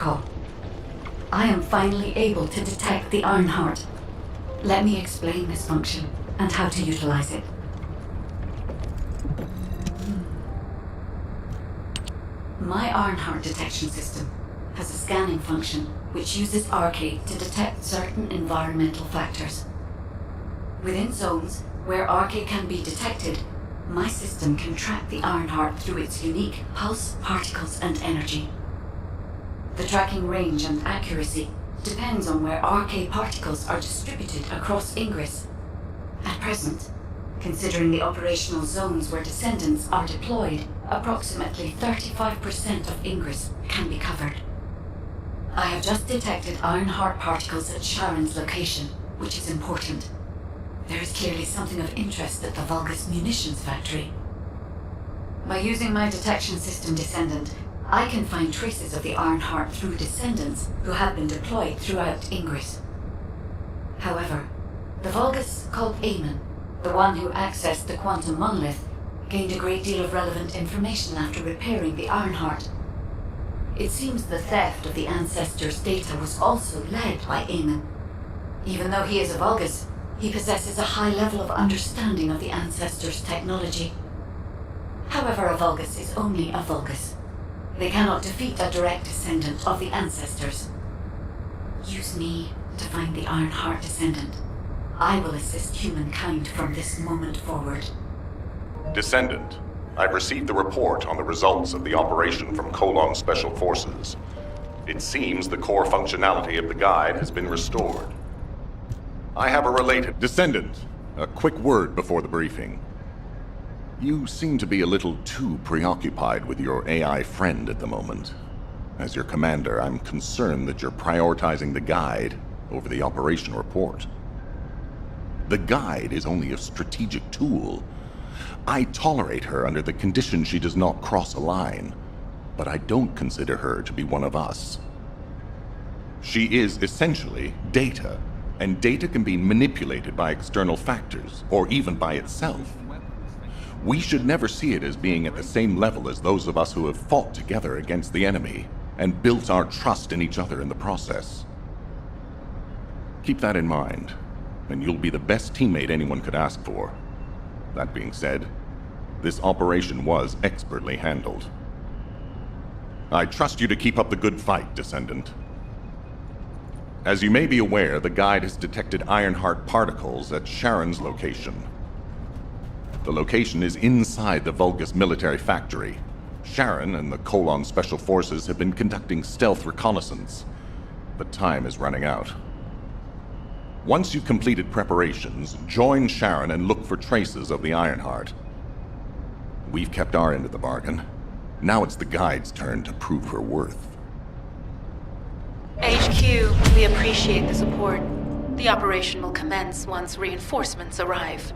Call. I am finally able to detect the Ironheart. Let me explain this function and how to utilize it. My Ironheart detection system has a scanning function which uses Arcade to detect certain environmental factors. Within zones where Arcade can be detected, my system can track the Ironheart through its unique pulse, particles, and energy. The tracking range and accuracy depends on where Arcade particles are distributed across Ingress. At present, considering the operational zones where Descendants are deployed, approximately 35% of Ingress can be covered. I have just detected Ironheart particles at Sharon's location, which is important. There is clearly something of interest at the Vulgus munitions factory. By using my detection system Descendant, I can find traces of the Ironheart through Descendants who have been deployed throughout Ingress. However, the Vulgus called Eamon, the one who accessed the quantum monolith, gained a great deal of relevant information after repairing the Ironheart. It seems the theft of the Ancestors' data was also led by Eamon. Even though he is a Vulgus, he possesses a high level of understanding of the Ancestors' technology. However, a Vulgus is only a Vulgus. They cannot defeat a direct descendant of the Ancestors. Use me to find the Ironheart Descendant. I will assist humankind from this moment forward. Descendant, I've received the report on the results of the operation from Colon Special Forces. It seems the core functionality of the guide has been restored. I have a related... Descendant, a quick word before the briefing. You seem to be a little too preoccupied with your AI friend at the moment. As your commander, I'm concerned that you're prioritizing the guide over the operation report. The guide is only a strategic tool. I tolerate her under the condition she does not cross a line, but I don't consider her to be one of us. She is essentially data, and data can be manipulated by external factors, or even by itself. We should never see it as being at the same level as those of us who have fought together against the enemy, and built our trust in each other in the process. Keep that in mind, and you'll be the best teammate anyone could ask for. That being said, this operation was expertly handled. I trust you to keep up the good fight, Descendant. As you may be aware, the guide has detected Ironheart particles at Sharon's location. The location is inside the Vulgus military factory. Sharon and the Colon Special Forces have been conducting stealth reconnaissance, but time is running out. Once you've completed preparations, join Sharon and look for traces of the Ironheart. We've kept our end of the bargain. Now it's the guide's turn to prove her worth. HQ, we appreciate the support. The operation will commence once reinforcements arrive.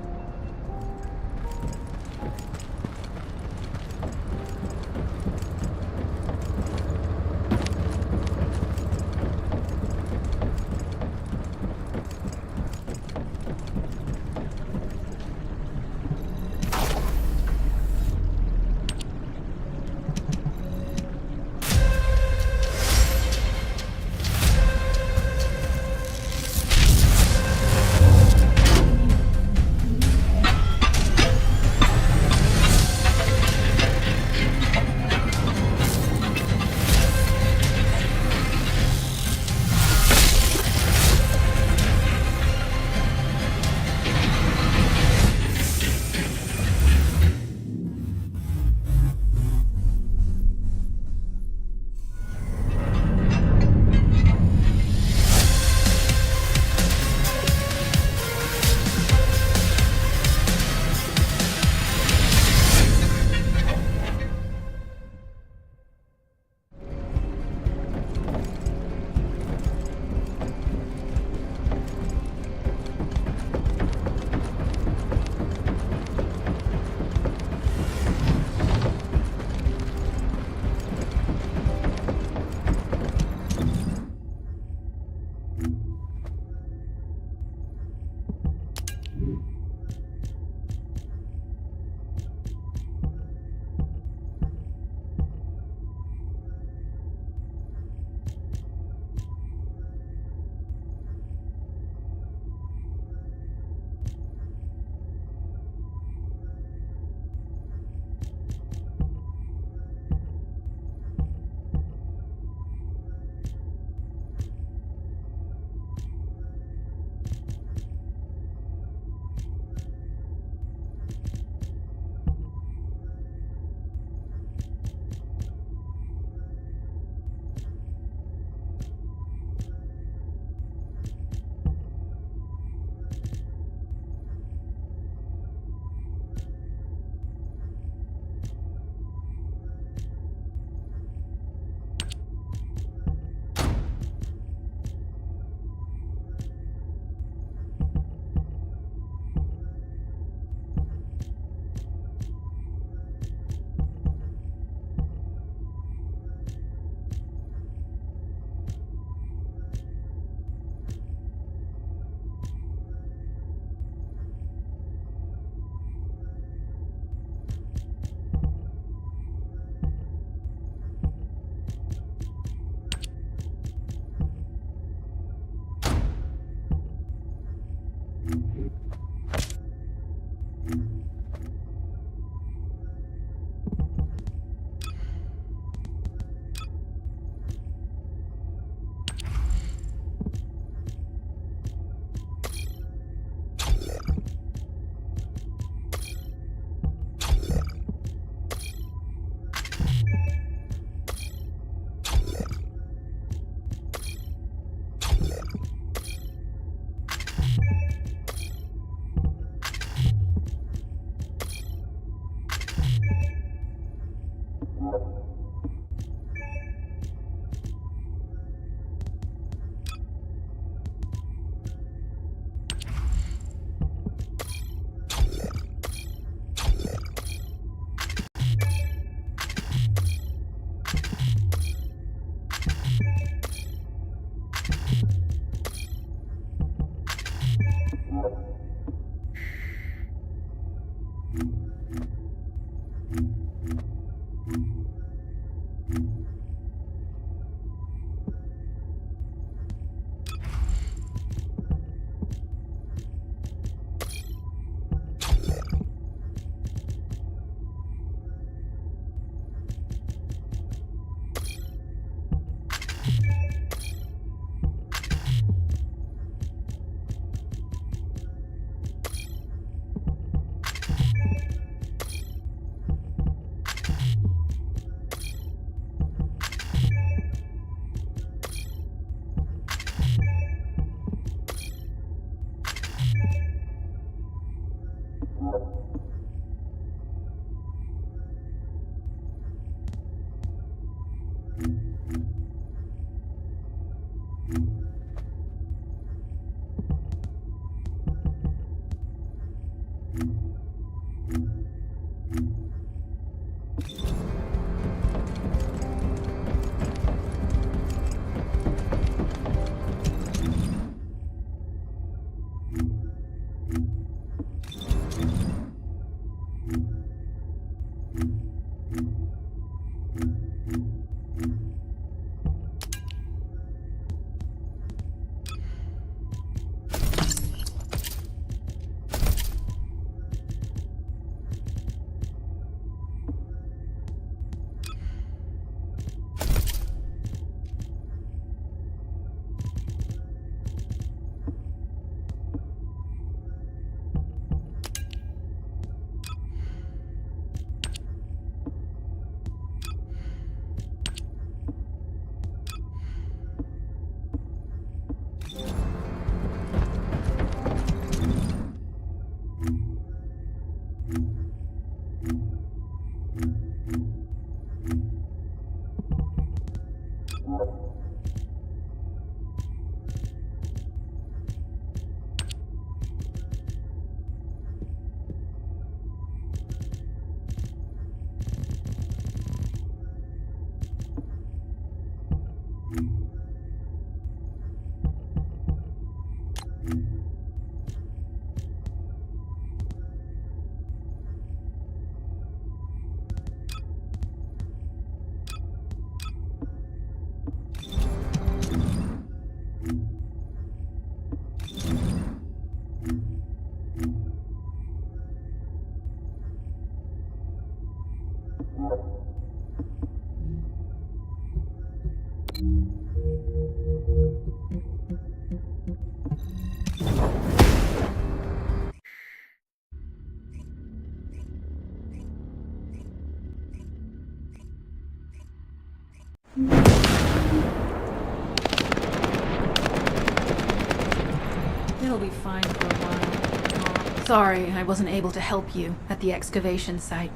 It'll be fine for a while. Sorry, I wasn't able to help you at the excavation site.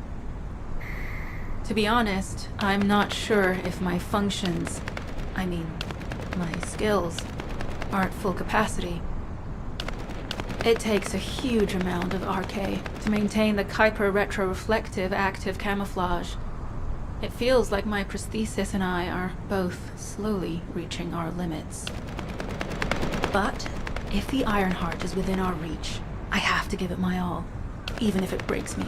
To be honest, I'm not sure if my functions, my skills, are at full capacity. It takes a huge amount of RK to maintain the Kuiper retroreflective active camouflage. It feels like my prosthesis and I are both slowly reaching our limits. But if the Ironheart is within our reach, I have to give it my all, even if it breaks me.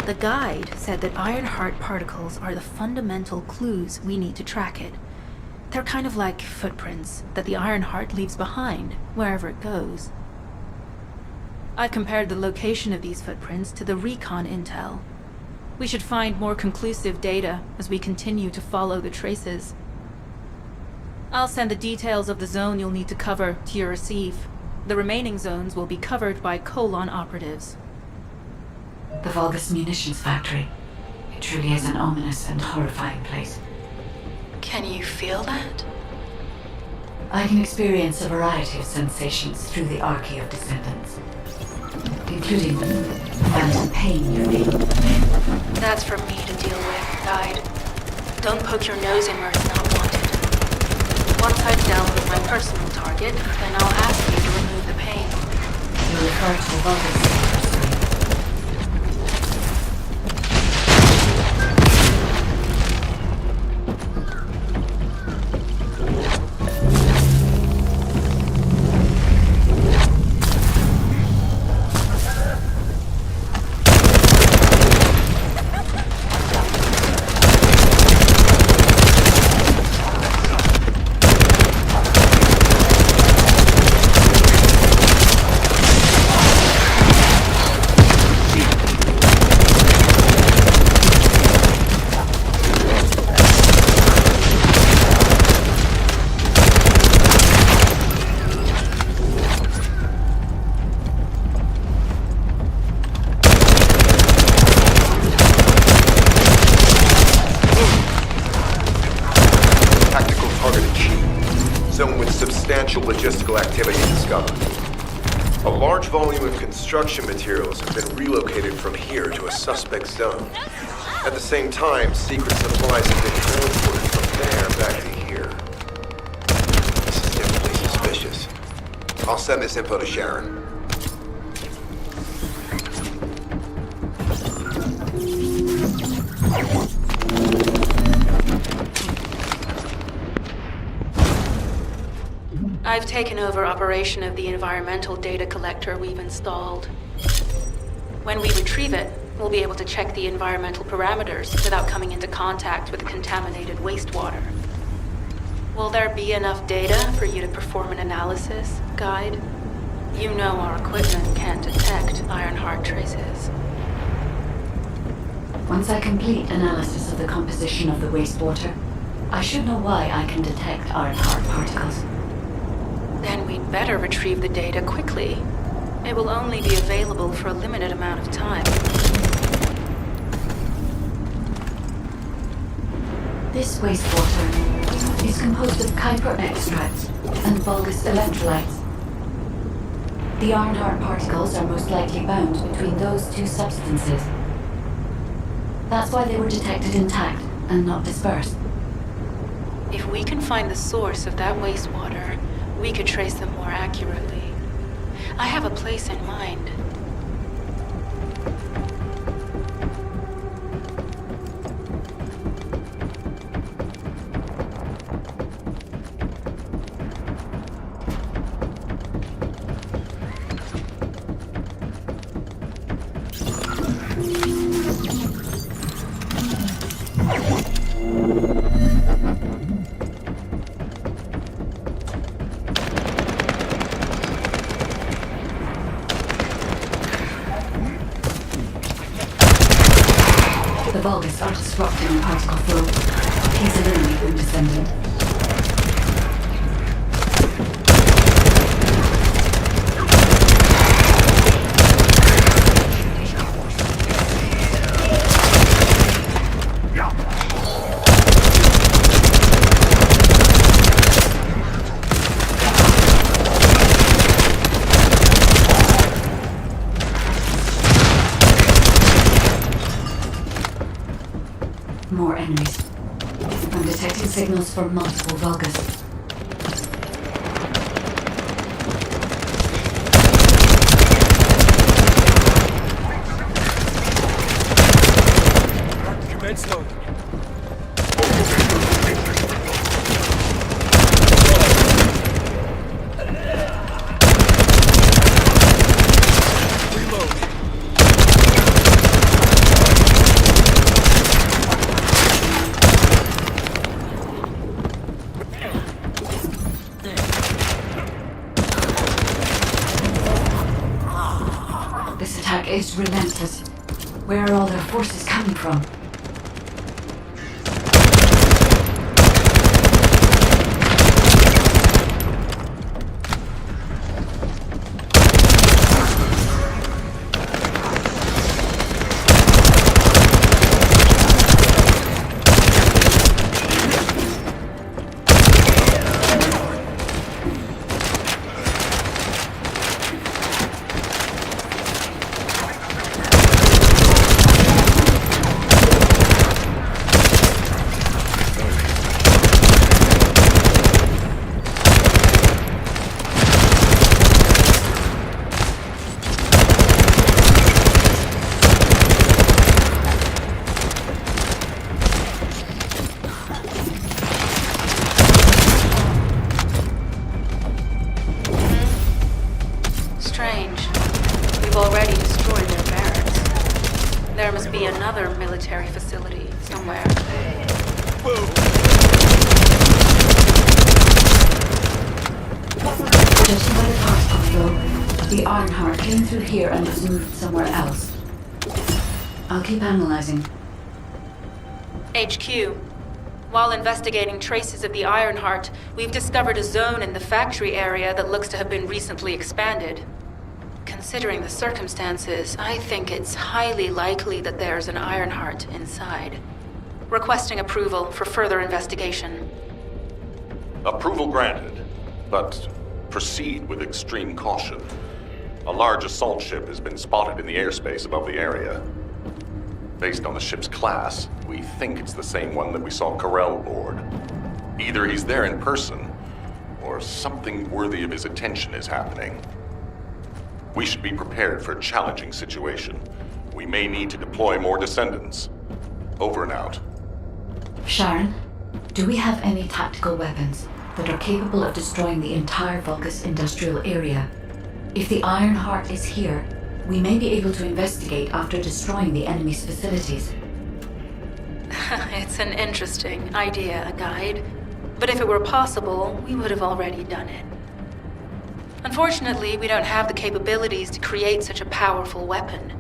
The guide said that Ironheart particles are the fundamental clues we need to track it. They're kind of like footprints that the Ironheart leaves behind wherever it goes. I've compared the location of these footprints to the recon intel. We should find more conclusive data as we continue to follow the traces. I'll send the details of the zone you'll need to cover to your receive. The remaining zones will be covered by Colon operatives. The Vulgus munitions factory. It truly is an ominous and horrifying place. Can you feel that? I can experience a variety of sensations through the archy of Descendants, including the phantom pain you feel. That's for me to deal with, Guide. Don't poke your nose in where it's not wanted. Once I've dealt with my personal target, then I'll ask you to remove the pain. You refer to the Vulgus. Logistical activity discovered. A large volume of construction materials have been relocated from here to a suspect zone. At the same time, secret supplies have been transported from there back to here. This is definitely suspicious. I'll send this info to Sharon. I've taken over operation of the environmental data collector we've installed. When we retrieve it, we'll be able to check the environmental parameters without coming into contact with contaminated wastewater. Will there be enough data for you to perform an analysis, Guide? You know our equipment can't detect Ironheart traces. Once I complete analysis of the composition of the wastewater, I should know why I can detect Ironheart particles. Then we'd better retrieve the data quickly. It will only be available for a limited amount of time. This wastewater is composed of Kuiper extracts and Vulgus electrolytes. The Ironheart particles are most likely bound between those two substances. That's why they were detected intact and not dispersed. If we can find the source of that wastewater, we could trace them more accurately. I have a place in mind. The Vulgus are disrupting the particle flow. Please eliminate them, Descendant. More enemies. I'm detecting signals from multiple Vulgus. Commence loading. This attack is relentless. Where are all their forces coming from? Strange. We've already destroyed their barracks. There must be another military facility somewhere. Judging by the particle flow, the Ironheart came through here and was moved somewhere else. I'll keep analyzing. HQ. While investigating traces of the Ironheart, we've discovered a zone in the factory area that looks to have been recently expanded. Considering the circumstances, I think it's highly likely that there's an Ironheart inside. Requesting approval for further investigation. Approval granted, but proceed with extreme caution. A large assault ship has been spotted in the airspace above the area. Based on the ship's class, we think it's the same one that we saw Carell aboard. Either he's there in person, or something worthy of his attention is happening. We should be prepared for a challenging situation. We may need to deploy more Descendants. Over and out. Sharon, do we have any tactical weapons that are capable of destroying the entire Vulgus industrial area? If the Ironheart is here, we may be able to investigate after destroying the enemy's facilities. It's an interesting idea, Guide. But if it were possible, we would have already done it. Unfortunately, we don't have the capabilities to create such a powerful weapon.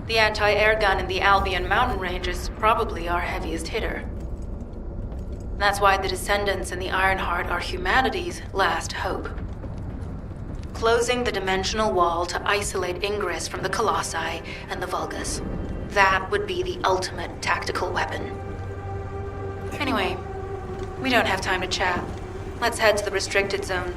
The anti-air gun in the Albion mountain range is probably our heaviest hitter. That's why the Descendants and the Ironheart are humanity's last hope. Closing the dimensional wall to isolate Ingress from the Colossi and the Vulgus. That would be the ultimate tactical weapon. Anyway, we don't have time to chat. Let's head to the restricted zone.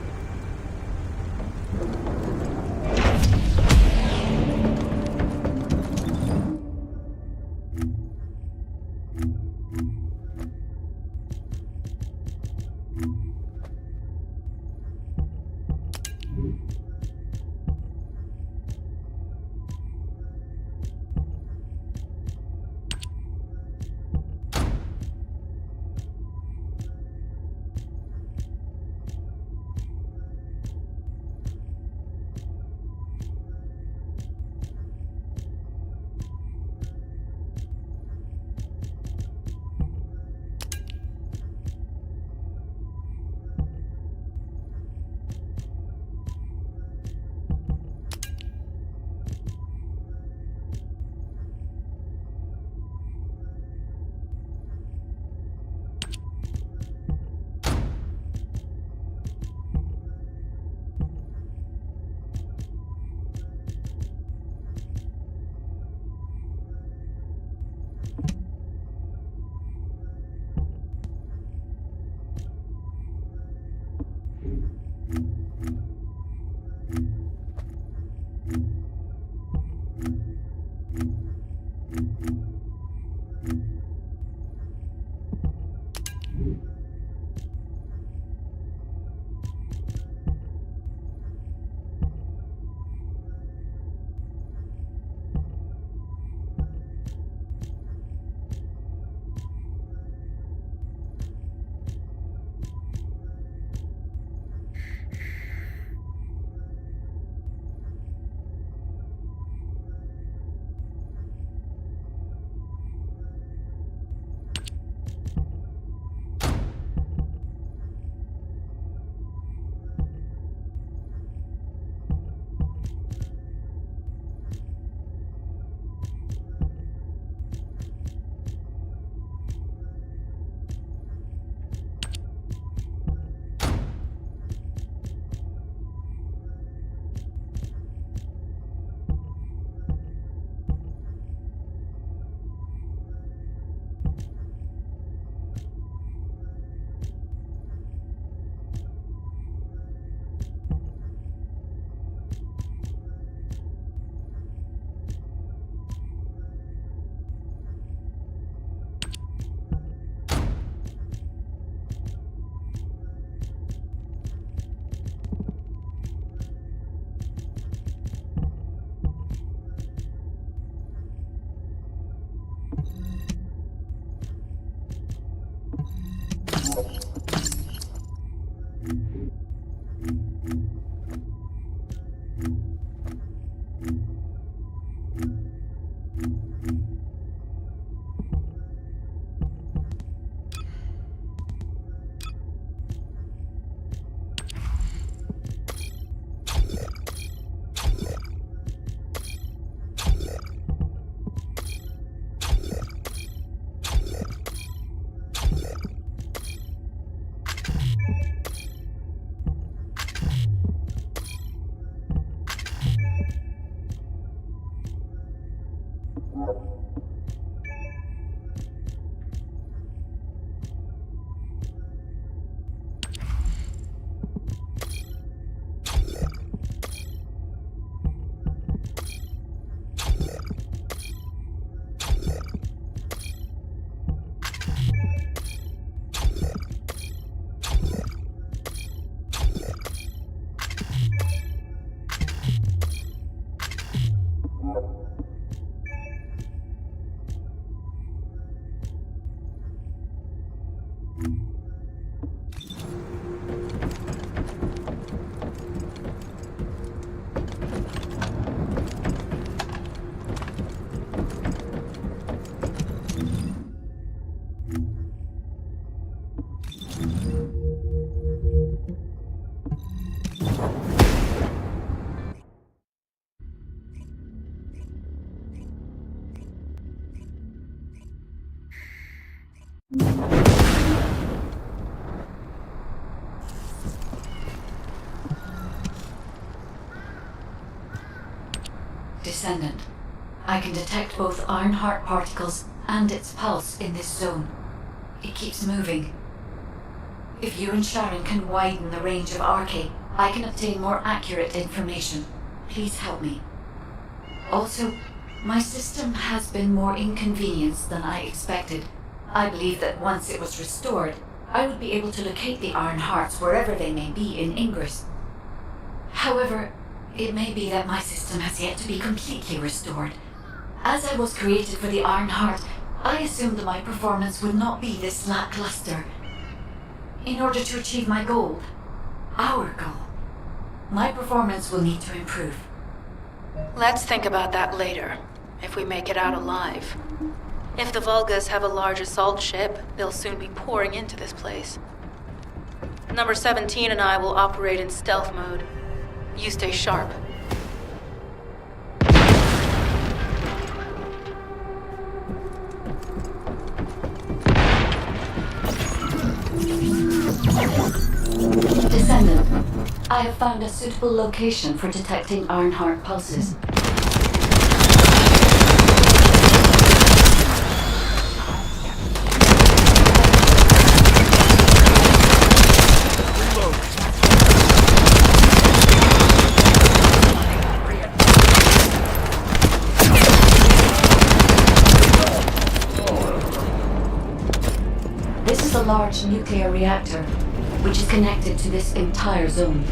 Descendant. I can detect both Ironheart particles and its pulse in this zone. It keeps moving. If you and Sharon can widen the range of Arche, I can obtain more accurate information. Please help me. Also, my system has been more inconvenienced than I expected. I believe that once it was restored, I would be able to locate the Ironhearts wherever they may be in Ingress. However, it may be that my system has yet to be completely restored. As I was created for the Ironheart, I assumed that my performance would not be this lackluster. In order to achieve my goal, our goal, my performance will need to improve. Let's think about that later, if we make it out alive. If the Vulgas have a large assault ship, they'll soon be pouring into this place. Number 17 and I will operate in stealth mode. You stay sharp. Descendant, I have found a suitable location for detecting Ironheart pulses. This is a large nuclear reactor, which is connected to this entire zone.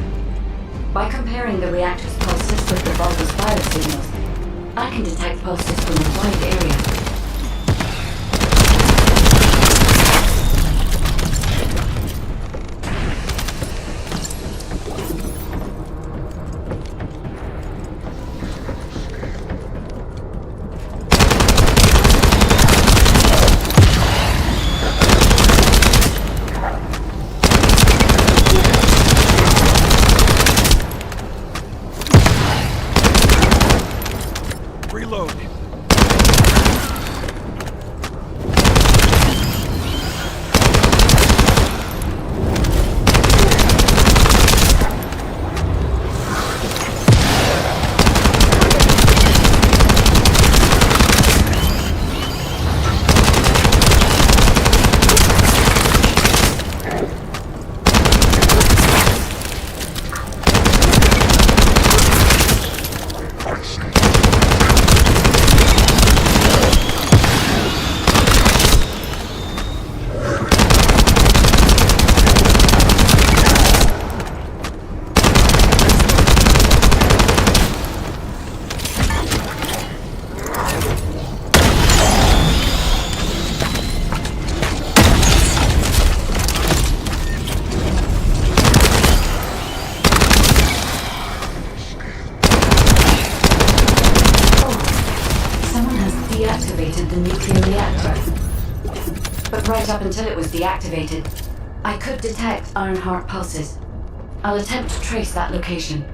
By comparing the reactor's pulses with the Vulga's biosignals, I can detect pulses from a wide area. Deactivated the nuclear reactor. But right up until it was deactivated, I could detect Ironheart pulses. I'll attempt to trace that location.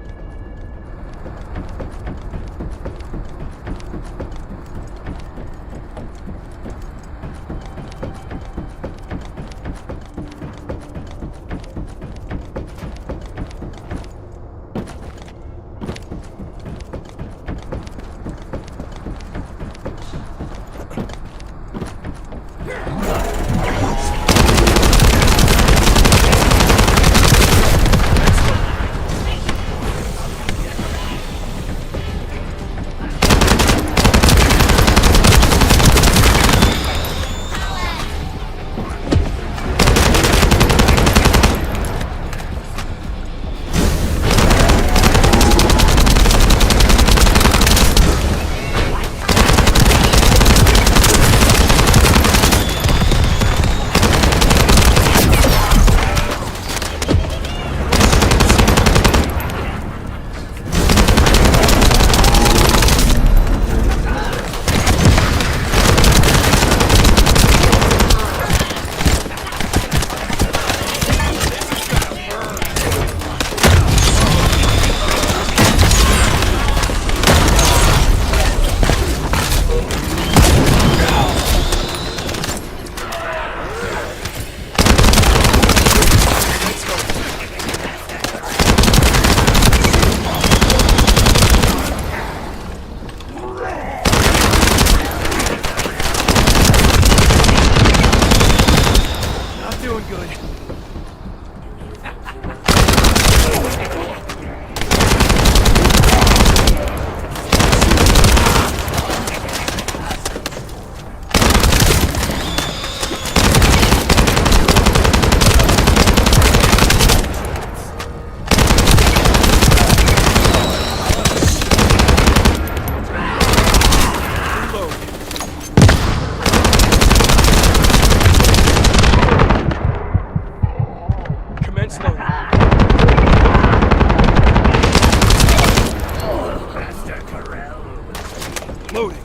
Loading.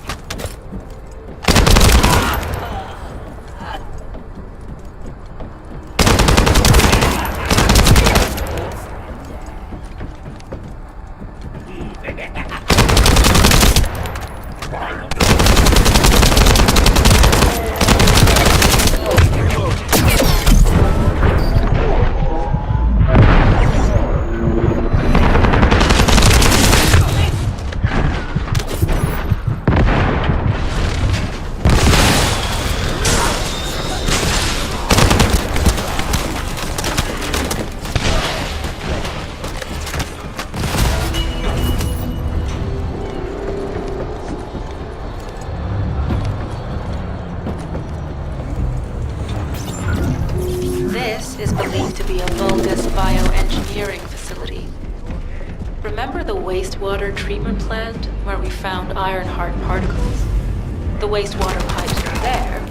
This is believed to be a Vulgus bioengineering facility. Remember the wastewater treatment plant where we found Ironheart particles? The wastewater pipes from there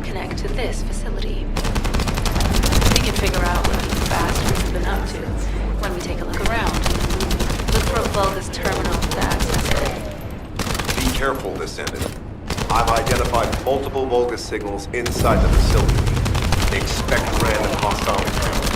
connect to this facility. We can figure out what these bastards have been up to when we take a look around. Look for a Vulgus terminal to access it. Be careful, Descendant. I've identified multiple Vulgus signals inside the facility. Expect random hostile encounters.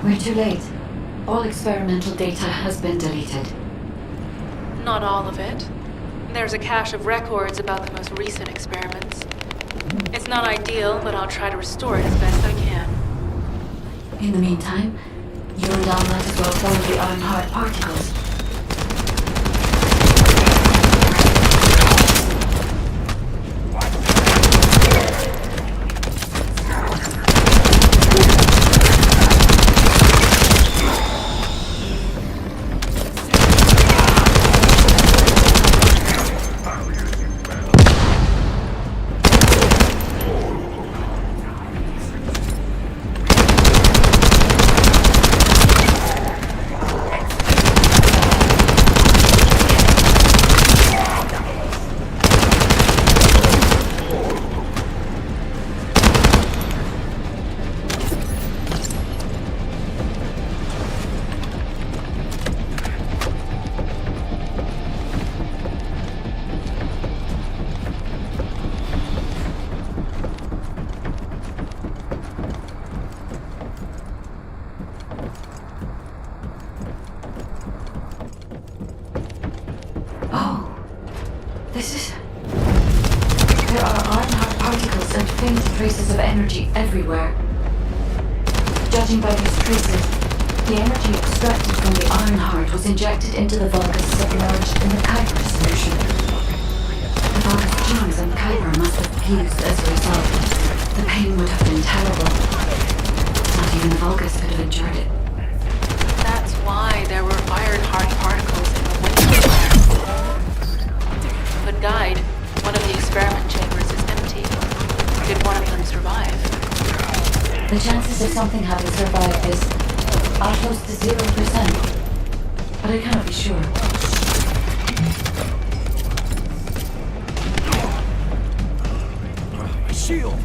We're too late. All experimental data has been deleted. Not all of it. There's a cache of records about the most recent experiments. It's not ideal, but I'll try to restore it as best I can. In the meantime, you and I might as well follow the Ironheart particles. There are Ironheart particles and faint traces of energy everywhere. Judging by these traces, the energy extracted from the Ironheart was injected into the Vulgus submerged in the Kuiper solution. The Vulgus genes and Kuiper must have fused as a result. The pain would have been terrible. Not even Vulgus could have endured it. That's why there were Ironheart particles in the wastewater. But Guide, one of the experiment chambers is empty. Did one of them survive? The chances of something having survived this are close to 0%, but I cannot be sure. My shield!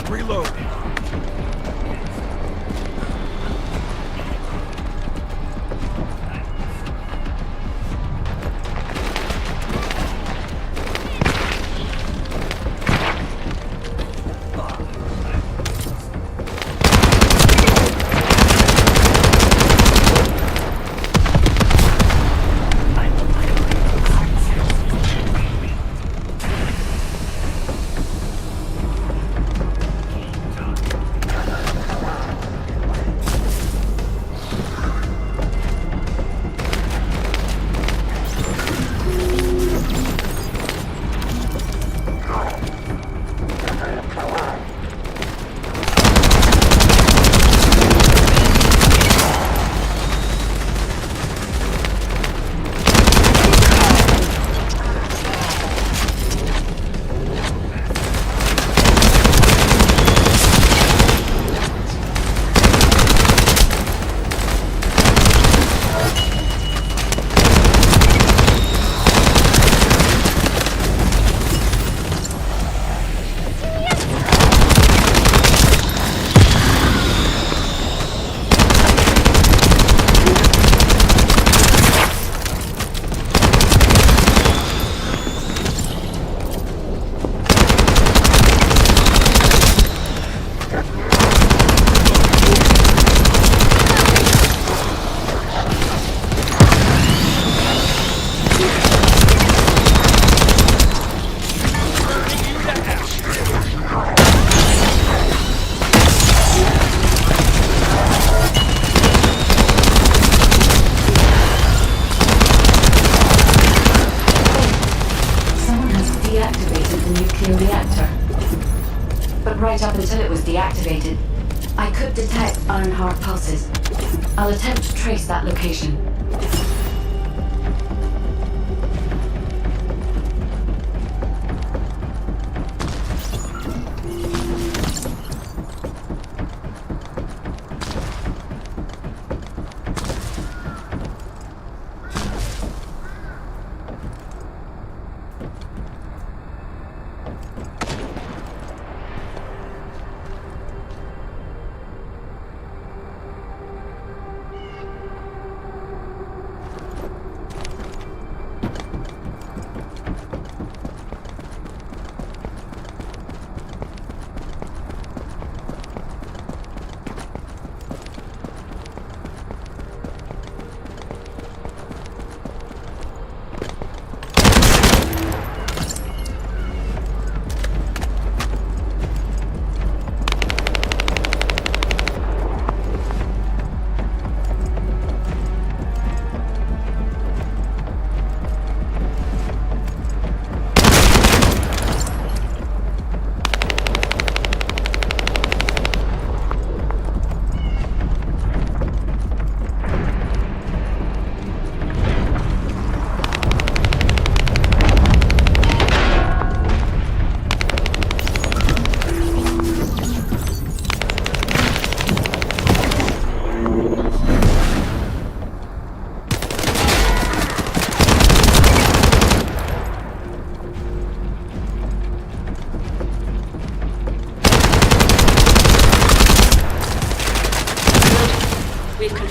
Reload. Right up until it was deactivated, I could detect Ironheart pulses. I'll attempt to trace that location.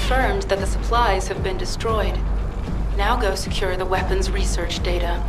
confirmed that the supplies have been destroyed. Now go secure the weapons research data.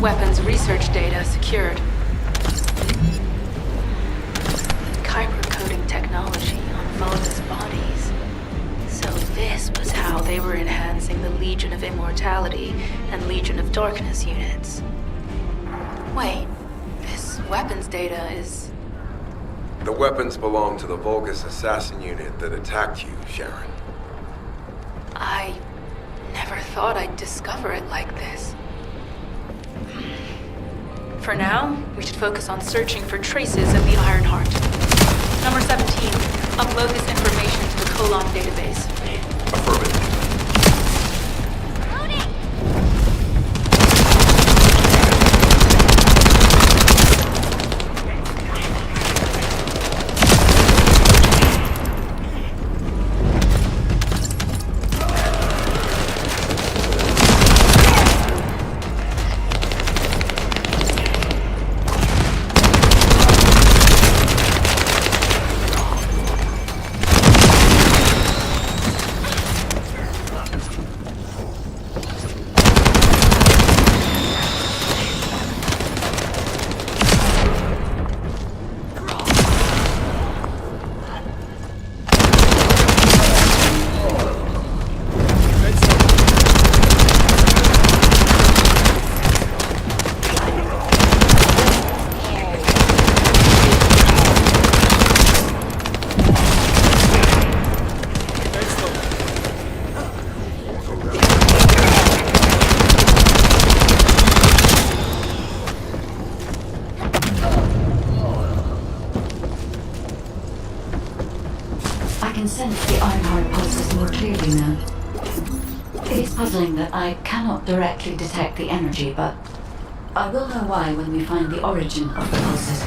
Weapons research data secured. Kyber coding technology on Moses bodies. So this was how they were enhancing the Legion of Immortality and Legion of Darkness units. Wait, this weapons data is... The weapons belong to the Vulgus assassin unit that attacked you, Sharon. I never thought I'd discover it like this. For now, we should focus on searching for traces of the Ironheart. Number 17, upload this information to the Colon database. Affirmative. I can sense the Ironheart pulses more clearly now. It is puzzling that I cannot directly detect the energy, but I will know why when we find the origin of the pulses.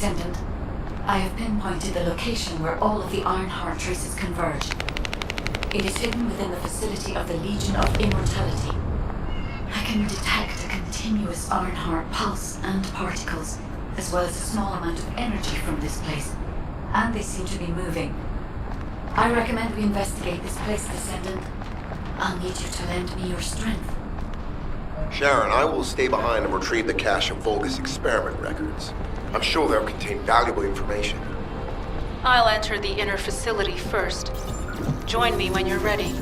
Descendant, I have pinpointed the location where all of the Ironheart traces converge. It is hidden within the facility of the Legion of Immortality. I can detect a continuous Ironheart pulse and particles, as well as a small amount of energy from this place, and they seem to be moving. I recommend we investigate this place, Descendant. I'll need you to lend me your strength. Sharon, I will stay behind and retrieve the cache of Vulgus experiment records. I'm sure they'll contain valuable information. I'll enter the inner facility first. Join me when you're ready.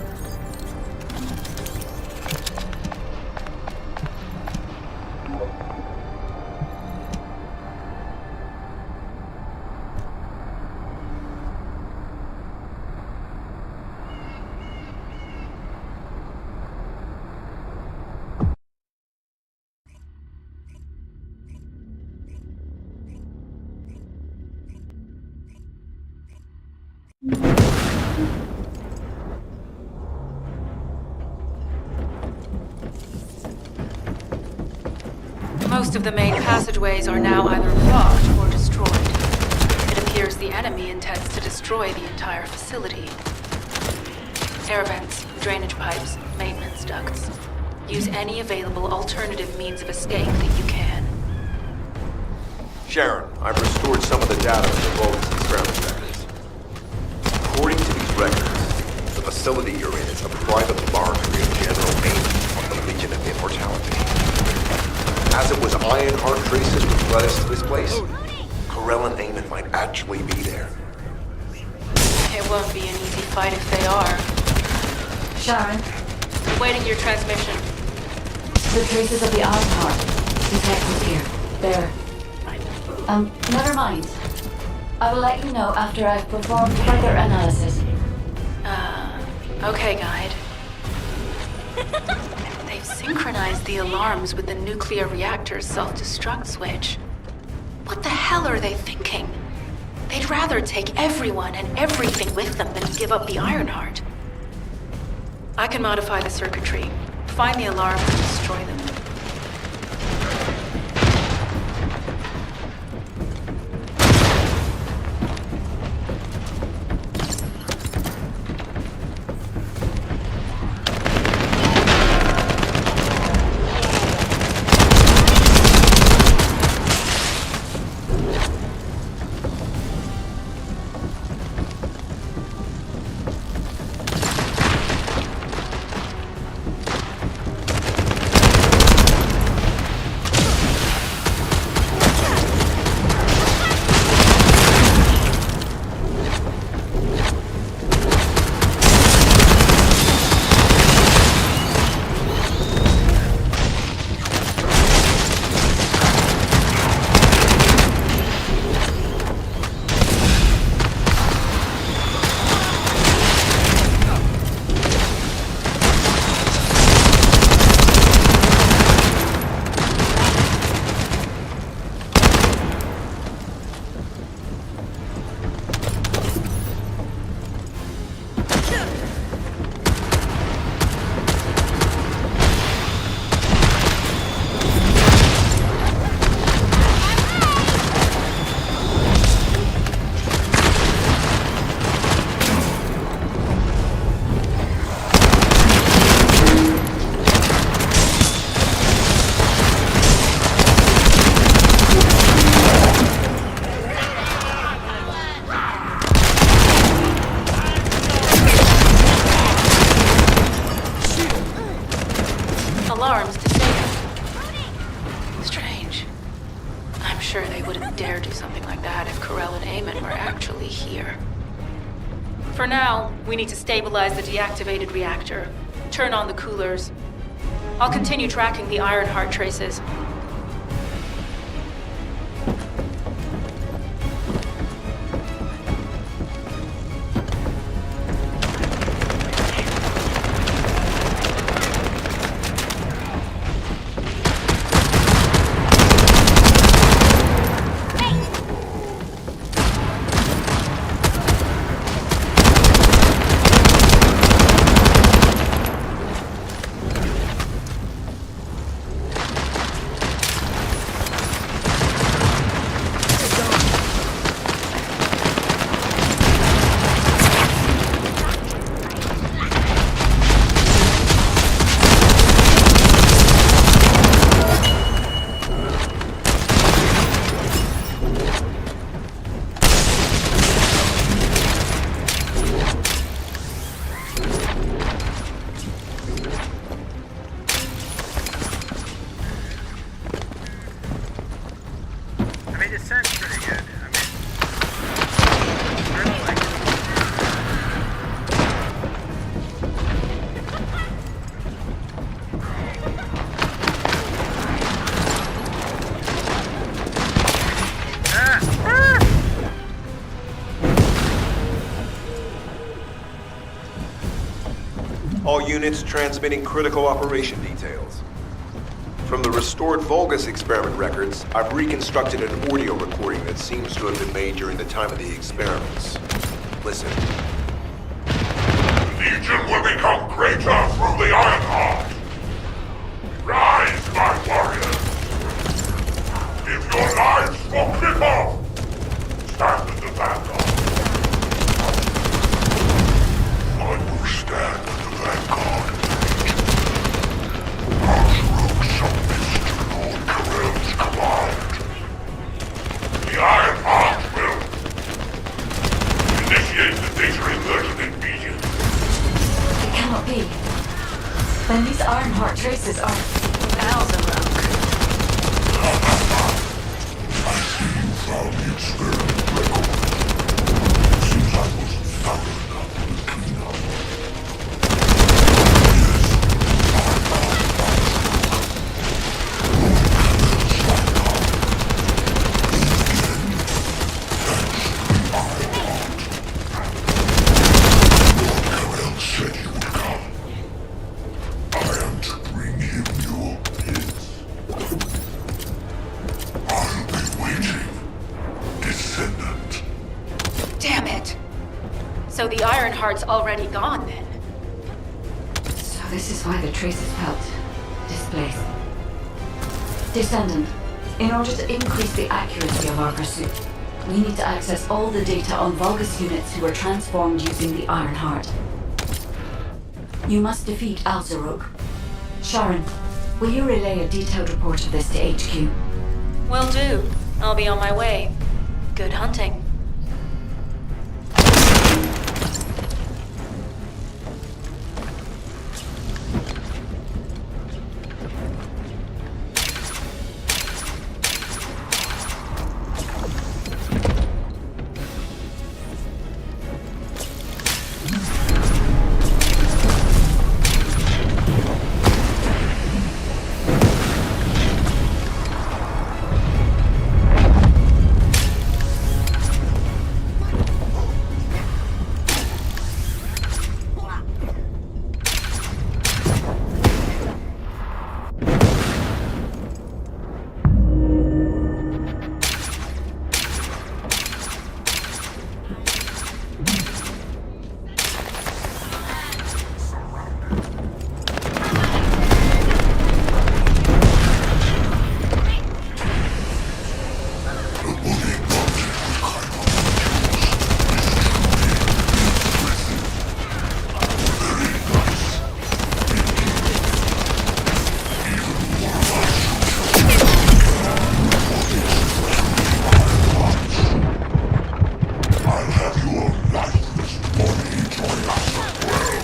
Most of the main passageways are now either blocked or destroyed. It appears the enemy intends to destroy the entire facility. Air vents, drainage pipes, maintenance ducts. Use any available alternative means of escape that you can. Sharon, I've restored some of the data from the Vulgus experiment records. According to these records, the facility you're in is a private laboratory of General Mayne on the Legion of Immortality. As it was Ironheart traces which led us to this place, Corell and Eamon might actually be there. It won't be an easy fight if they are. Sharon, Awaiting your transmission. the traces of the Ironheart detected here. There. Never mind. I will let you know after I've performed further analysis. Okay, Guide. They've synchronized the alarms with the nuclear reactor's self-destruct switch. What the hell are they thinking? They'd rather take everyone and everything with them than give up the Ironheart. I can modify the circuitry, find the alarms and destroy them. Alarms disabled. Strange. I'm sure they wouldn't dare do something like that if Corell and Eamon were actually here. For now, we need to stabilize the deactivated reactor, turn on the coolers. I'll continue tracking the Ironheart traces. descent's pretty good. I don't like it. All units transmitting critical operation details. From the restored Vulgus experiment records, I've reconstructed an audio recording that seems to have been made during the time of the experiments. Listen. The Legion will become greater through the Ironheart. Rise, my warriors. Give your lives for people. Stand at the vanguard. I will stand at the vanguard. Our submits to Lord Karel's command. The Ironheart will initiate the data inversion immediately. It cannot be. Then these Ironheart traces are Alzarok. I see you found the experiment record. Seems I wasn't thorough enough with the cleanup. Karel said you would come. I am to bring him your hits. I'll be waiting, Descendant. Damn it! So the Ironheart's already gone then? So this is why the traces felt displaced. Descendant, in order to increase the accuracy of our pursuit, we need to access all the data on Vulgus units who were transformed using the Ironheart. You must defeat Alzarok. Sharon, will you relay a detailed report of this to HQ? Will do. I'll be on my way. Good hunting. I'll have your lifeless body join us as well.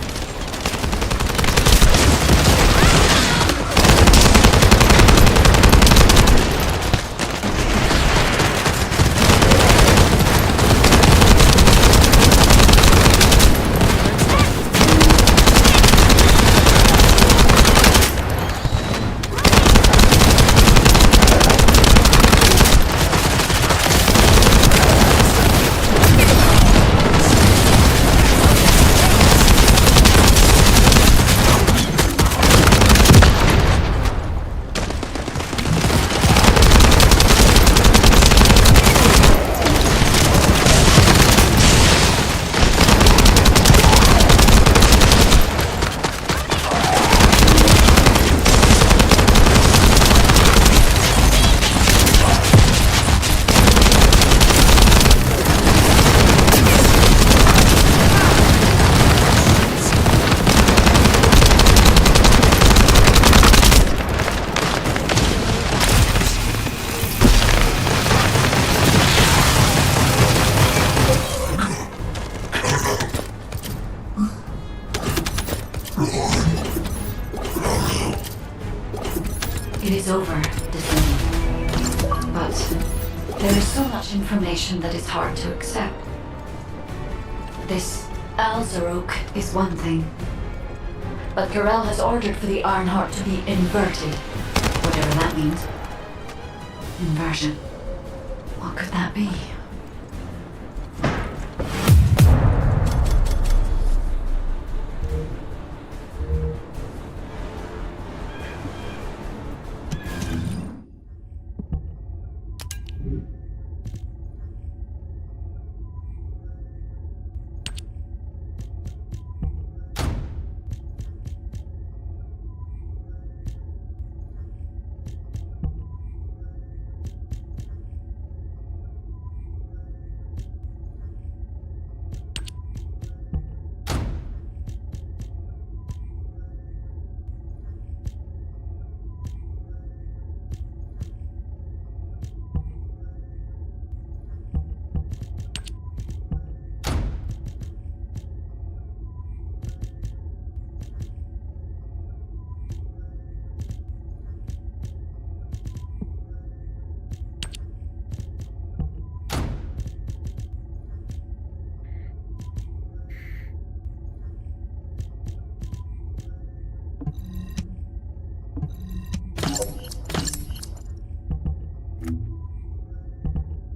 It is over, Descendant. But There is so much information that is hard to accept. This Alzarok is one thing. But Corel has ordered for the Ironheart to be inverted. Whatever that means. Inversion. What could that be?